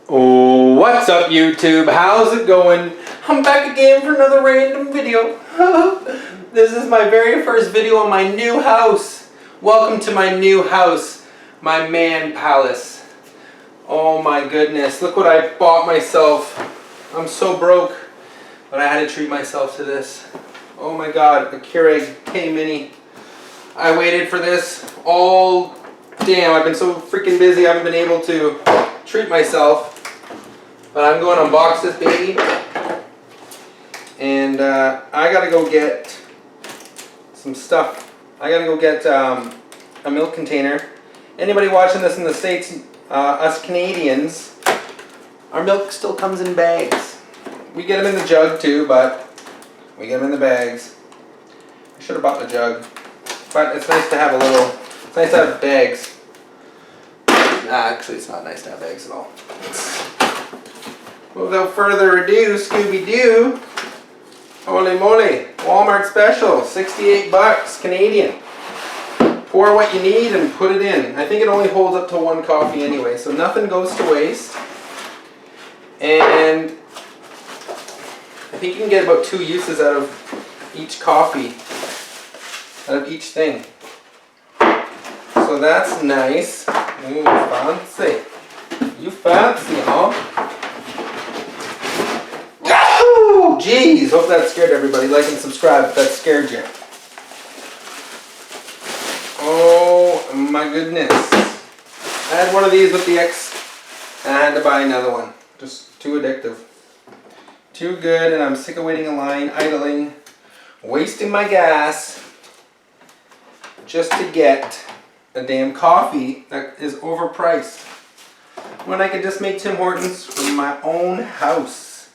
Oh, what's up YouTube? How's it going? I'm back again for another random video. This is my very first video on my new house. Welcome to my new house, my man palace. Oh my goodness, look what I bought myself. I'm so broke, but I had to treat myself to this. Oh my god, a Keurig K-Mini. I waited for this all... Damn, I've been so freaking busy, I haven't been able to treat myself. But I'm going to unbox this baby. And I gotta go get some stuff. I gotta go get a milk container. Anybody watching this in the States, us Canadians, our milk still comes in bags. We get them in the jug too, but we get them in the bags. I should have bought the jug. But it's nice to have a little... It's nice to have bags. Nah, actually it's not nice to have bags at all. Without further ado, Scooby-Doo. Holy moly. Walmart special. 68 bucks Canadian. Pour what you need and put it in. I think it only holds up to one coffee anyway, so nothing goes to waste. And I think you can get about 2 uses out of each coffee. Out of each thing. So that's nice. Ooh, fancy. You fancy, huh? Oh, jeez. Hope that scared everybody. Like and subscribe if that scared you. Oh my goodness. I had one of these with the X and I had to buy another one. Just too addictive. Too good, and I'm sick of waiting in line, idling, wasting my gas just to get a damn coffee that is overpriced when I could just make Tim Hortons from my own house.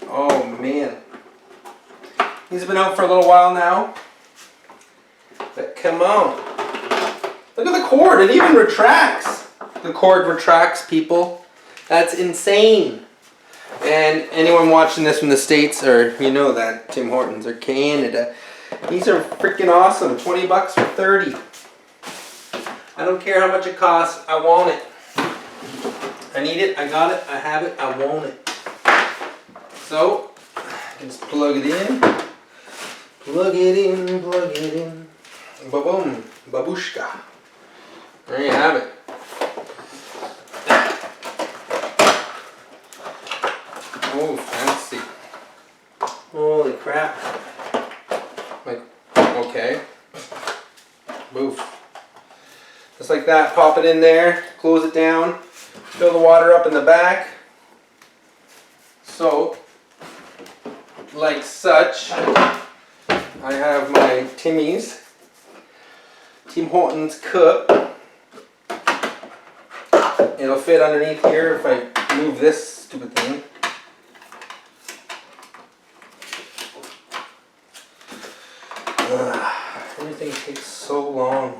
Oh man. These have been out for a little while now. But come on. Look at the cord, it even retracts. The cord retracts, people. That's insane. And anyone watching this from the States, or you know that, Tim Hortons or Canada, these are freaking awesome. 20 bucks for 30. I don't care how much it costs, I want it. I need it, I got it, I have it, I want it. So, I can just plug it in. Plug it in, plug it in. Ba-boom, babushka. There you have it. Oh, fancy. Holy crap. Like, okay. Boof. Just like that, pop it in there, close it down, fill the water up in the back. So, like such, I have my Timmy's, Tim Hortons cup. It'll fit underneath here if I move this stupid thing. Everything takes so long.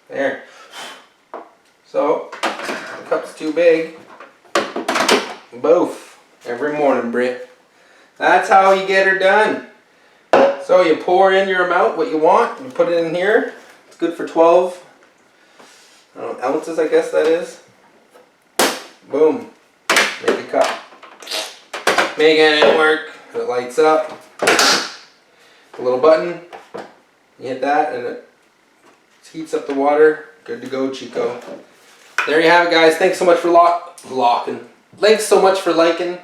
There. So, the cup's too big. Boof. Every morning, Brit. That's how you get her done. So you pour in your amount, what you want, you put it in here. It's good for 12 I don't know, ounces, I guess that is. Boom. Make a cup. Making it work. It lights up. A little button. You hit that and it heats up the water. Good to go, Chico. There you have it, guys. Thanks so much for locking. Thanks so much for liking.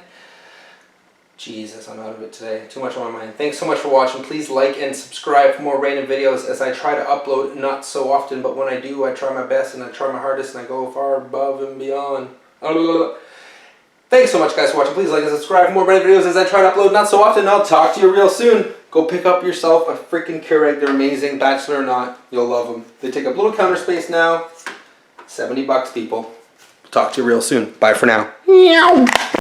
Jesus, I'm out of it today. Too much on my mind. Thanks so much for watching. Please like and subscribe for more random videos as I try to upload not so often, but when I do, I try my best and I try my hardest and I go far above and beyond. Thanks so much, guys, for watching. Please like and subscribe for more random videos as I try to upload not so often. I'll talk to you real soon. Go pick up yourself a freaking Keurig. They're amazing. Bachelor or not, you'll love them. They take up little counter space now. 70 bucks, people. Talk to you real soon. Bye for now. Meow.